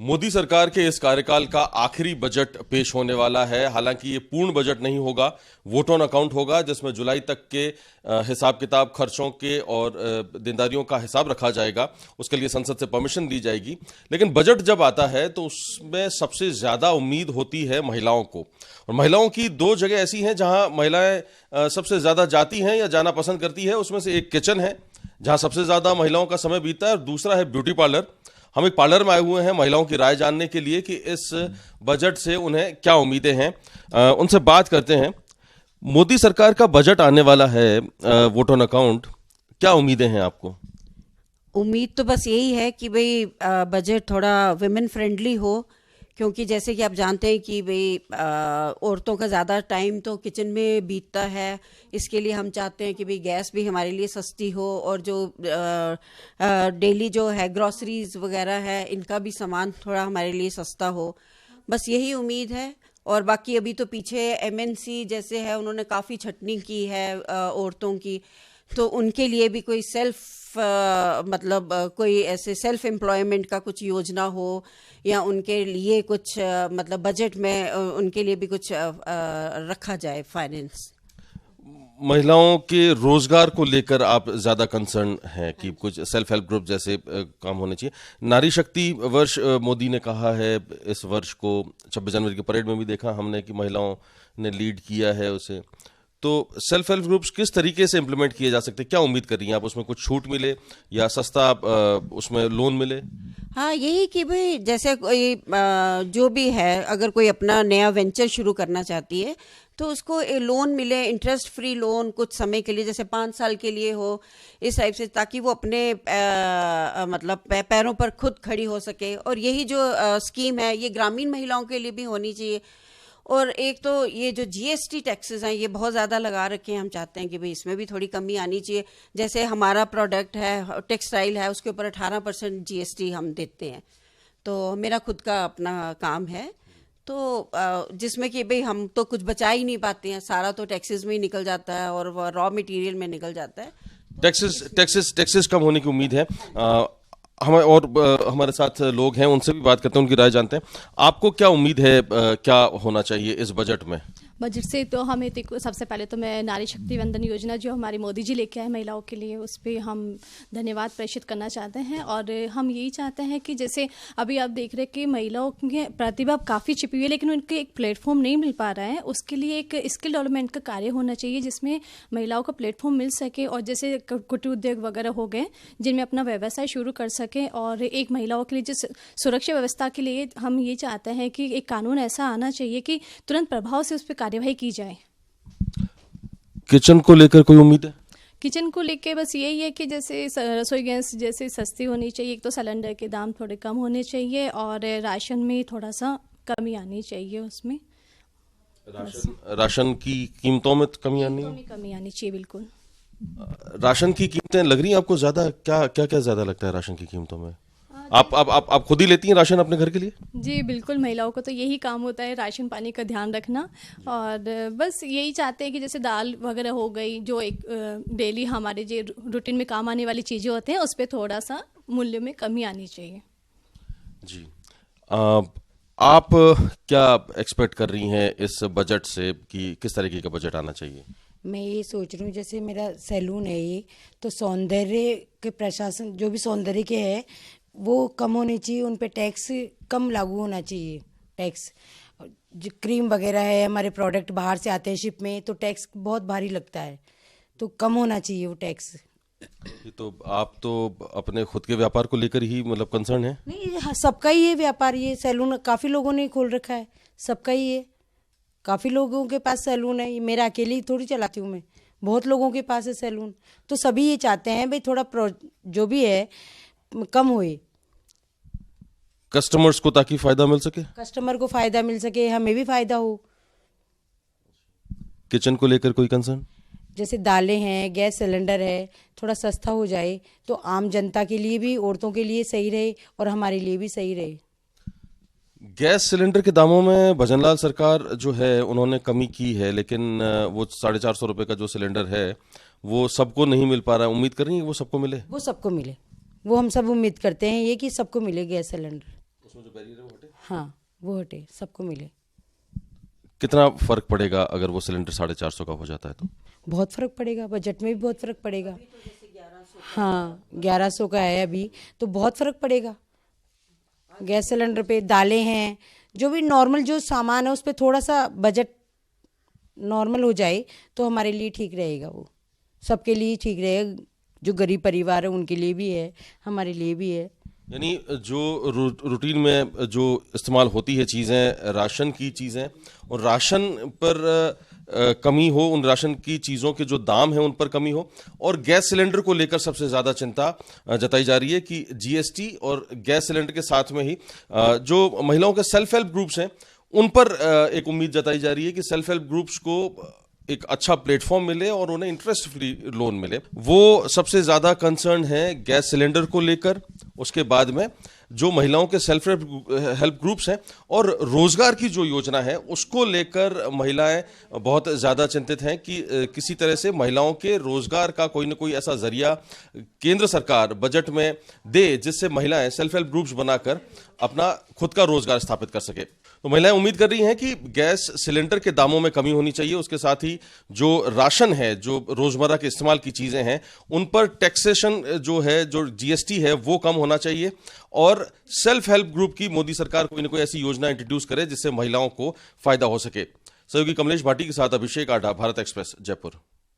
मोदी सरकार के इस कार्यकाल का आखिरी बजट पेश होने वाला है। हालांकि ये पूर्ण बजट नहीं होगा, वोट ऑन अकाउंट होगा, जिसमें जुलाई तक के हिसाब किताब, खर्चों के और देनदारियों का हिसाब रखा जाएगा। उसके लिए संसद से परमिशन दी जाएगी। लेकिन बजट जब आता है तो उसमें सबसे ज्यादा उम्मीद होती है महिलाओं को, और महिलाओं की दो जगह ऐसी हैं जहां महिलाएं सबसे ज्यादा जाती हैं या जाना पसंद करती है। उसमें से एक किचन है जहां सबसे ज्यादा महिलाओं का समय बीतता है, और दूसरा है ब्यूटी पार्लर। हम एक पार्लर में आए हुए हैं महिलाओं की राय जानने के लिए कि इस बजट से उन्हें क्या उम्मीदें हैं। उनसे बात करते हैं। मोदी सरकार का बजट आने वाला है, वोट ऑन अकाउंट, क्या उम्मीदें हैं आपको? उम्मीद तो बस यही है कि भाई बजट थोड़ा विमेन फ्रेंडली हो, क्योंकि जैसे कि आप जानते हैं कि भाई औरतों का ज़्यादा टाइम तो किचन में बीतता है। इसके लिए हम चाहते हैं कि भाई गैस भी हमारे लिए सस्ती हो, और जो डेली जो है ग्रॉसरीज वगैरह है, इनका भी सामान थोड़ा हमारे लिए सस्ता हो। बस यही उम्मीद है। और बाकी अभी तो पीछे एमएनसी जैसे है, उन्होंने काफ़ी छटनी की है औरतों की, तो उनके लिए भी कोई कोई ऐसे सेल्फ एम्प्लॉयमेंट का कुछ योजना हो, या उनके लिए कुछ मतलब बजट में उनके लिए भी कुछ रखा जाए फाइनेंस। महिलाओं के रोजगार को लेकर आप ज्यादा कंसर्न हैं कि कुछ सेल्फ हेल्प ग्रुप जैसे काम होने चाहिए। नारी शक्ति वर्ष मोदी ने कहा है इस वर्ष को, 26 जनवरी की परेड में भी देखा हमने कि महिलाओं ने लीड किया है उसे। तो सेल्फ हेल्प ग्रुप्स किस तरीके से इम्प्लीमेंट किए जा सकते हैं? क्या उम्मीद कर रही हैं आप? उसमें कुछ छूट मिले या सस्ता उसमें लोन मिले? हाँ, यही कि भाई जैसे कोई जो भी है, अगर कोई अपना नया वेंचर शुरू करना चाहती है तो उसको लोन मिले, इंटरेस्ट फ्री लोन, कुछ समय के लिए, जैसे 5 साल के लिए हो, इस टाइप से, ताकि वो अपने पैरों पर खुद खड़ी हो सके। और यही जो स्कीम है, ये ग्रामीण महिलाओं के लिए भी होनी चाहिए। और एक तो ये जो जीएसटी टैक्सेस हैं, ये बहुत ज़्यादा लगा रखे हैं। हम चाहते हैं कि भाई इसमें भी थोड़ी कमी आनी चाहिए। जैसे हमारा प्रोडक्ट है, टेक्सटाइल है, उसके ऊपर 18% जीएसटी हम देते हैं। तो मेरा खुद का अपना काम है, तो जिसमें कि भाई हम तो कुछ बचा ही नहीं पाते हैं, सारा तो टैक्सेस में ही निकल जाता है और रॉ मटेरियल में निकल जाता है। टैक्सेस कम होने की उम्मीद है। हमारे साथ लोग हैं, उनसे भी बात करते हैं, उनकी राय जानते हैं। आपको क्या उम्मीद है, क्या होना चाहिए इस बजट में? बजट से तो हमें तो सबसे पहले तो मैं नारी शक्ति वंदन योजना जो हमारे मोदी जी लेके आए महिलाओं के लिए, उस पर हम धन्यवाद प्रेषित करना चाहते हैं। और हम यही चाहते हैं कि जैसे अभी आप देख रहे हैं कि महिलाओं की प्रतिभा काफ़ी छिपी हुई है, लेकिन उनके एक प्लेटफॉर्म नहीं मिल पा रहा है। उसके लिए एक स्किल डेवलपमेंट का कार्य होना चाहिए जिसमें महिलाओं का प्लेटफॉर्म मिल सके, और जैसे कुटीर उद्योग वगैरह हो गए जिनमें अपना व्यवसाय शुरू कर सकें। और एक महिलाओं के लिए जिस सुरक्षा व्यवस्था के लिए हम ये चाहते हैं कि एक कानून ऐसा आना चाहिए कि तुरंत प्रभाव से उस पर कार्यवाही की जाए। किचन को लेकर कोई उम्मीद है? किचन को लेके बस यही है कि जैसे रसोई गैस जैसे सस्ती होनी चाहिए, एक तो सिलेंडर के दाम थोड़े कम होने चाहिए, और राशन में थोड़ा सा कमी आनी चाहिए। उसमें राशन की कीमतों में कमी आनी चाहिए, बिल्कुल। राशन की कीमतें लग रही हैं आपको ज्यादा? क्या क्या क्या ज्यादा लगता है राशन की कीमतों में? आप खुद ही लेती हैं राशन अपने घर के लिए? जी बिल्कुल, महिलाओं को तो यही काम होता है, राशन पानी का ध्यान रखना। और बस यही चाहते हैं कि जैसे दाल वगैरह हो गई, जो एक डेली हमारे जो रूटीन में काम आने वाली चीज़ें होते हैं, उस पर थोड़ा सा मूल्य में कमी आनी चाहिए। जी, आप क्या एक्सपेक्ट कर रही हैं इस बजट से कि किस तरीके का बजट आना चाहिए? मैं ये सोच रही हूँ, जैसे मेरा सैलून है ये, तो सौंदर्य के प्रशासन जो भी सौंदर्य के है वो कम होनी चाहिए, उन पे टैक्स कम लागू होना चाहिए। टैक्स जो क्रीम वगैरह है, हमारे प्रोडक्ट बाहर से आते हैं शिप में, तो टैक्स बहुत भारी लगता है, तो कम होना चाहिए वो टैक्स। तो आप तो अपने खुद के व्यापार को लेकर ही मतलब कंसर्न है? नहीं, हाँ, सबका ही है व्यापार, ये सैलून काफ़ी लोगों ने खोल रखा है, सबका ही है। काफ़ी लोगों के पास सैलून है, मेरा अकेले ही थोड़ी चलाती हूँ मैं, बहुत लोगों के पास है सैलून। तो सभी ये चाहते हैं भाई थोड़ा जो भी है कम होए, कस्टमर्स को, ताकि फायदा मिल सके, कस्टमर को फायदा मिल सके, हमें भी फायदा हो। किचन को लेकर कोई कंसर्न? जैसे दालें हैं, गैस सिलेंडर है, थोड़ा सस्ता हो जाए तो आम जनता के लिए भी, औरतों के लिए सही रहे और हमारे लिए भी सही रहे। गैस सिलेंडर के दामों में भजनलाल सरकार जो है उन्होंने कमी की है, लेकिन वो 450 रुपये का जो सिलेंडर है वो सबको नहीं मिल पा रहा है। उम्मीद कर रही है वो सबको मिले? वो सबको मिले, वो हम सब उम्मीद करते हैं ये कि सबको मिले गैस सिलेंडर। उसमें जो बैरियर है वो हटे? हाँ, वो हटे, सबको मिले। कितना फर्क पड़ेगा अगर वो सिलेंडर 450 का हो जाता है तो? बहुत फर्क पड़ेगा, बजट में भी बहुत फर्क पड़ेगा। हाँ, 1100 का है अभी, तो बहुत फर्क पड़ेगा। गैस सिलेंडर पे दालें हैं, जो भी नॉर्मल जो सामान है उस पे थोड़ा सा बजट नॉर्मल हो जाए तो हमारे लिए ठीक रहेगा। वो सबके लिए ठीक रहेगा, जो गरीब परिवार है उनके लिए भी है, हमारे लिए भी है। यानी जो रूटीन में जो इस्तेमाल होती है चीज़ें, राशन की चीज़ें, और राशन पर कमी हो, उन राशन की चीज़ों के जो दाम हैं उन पर कमी हो, और गैस सिलेंडर को लेकर सबसे ज़्यादा चिंता जताई जा रही है कि जीएसटी और गैस सिलेंडर के साथ में ही जो महिलाओं के सेल्फ हेल्प ग्रुप्स हैं उन पर एक उम्मीद जताई जा रही है कि सेल्फ हेल्प ग्रुप्स को एक अच्छा प्लेटफॉर्म मिले और उन्हें इंटरेस्ट फ्री लोन मिले। वो सबसे ज़्यादा कंसर्न है गैस सिलेंडर को लेकर, उसके बाद में जो महिलाओं के सेल्फ हेल्प ग्रुप्स हैं, और रोजगार की जो योजना है उसको लेकर महिलाएं बहुत ज़्यादा चिंतित हैं कि किसी तरह से महिलाओं के रोजगार का कोई ना कोई ऐसा जरिया केंद्र सरकार बजट में दे जिससे महिलाएं सेल्फ हेल्प ग्रुप्स बनाकर अपना खुद का रोजगार स्थापित कर सके। तो महिलाएं उम्मीद कर रही हैं कि गैस सिलेंडर के दामों में कमी होनी चाहिए, उसके साथ ही जो राशन है, जो रोजमर्रा के इस्तेमाल की चीजें हैं, उन पर टैक्सेशन जो है, जो जीएसटी है, वो कम होना चाहिए, और सेल्फ हेल्प ग्रुप की मोदी सरकार कोई ना कोई ऐसी योजना इंट्रोड्यूस करे जिससे महिलाओं को फायदा हो सके। सहयोगी कमलेश भाटी के साथ अभिषेक आढ़ा, भारत एक्सप्रेस, जयपुर।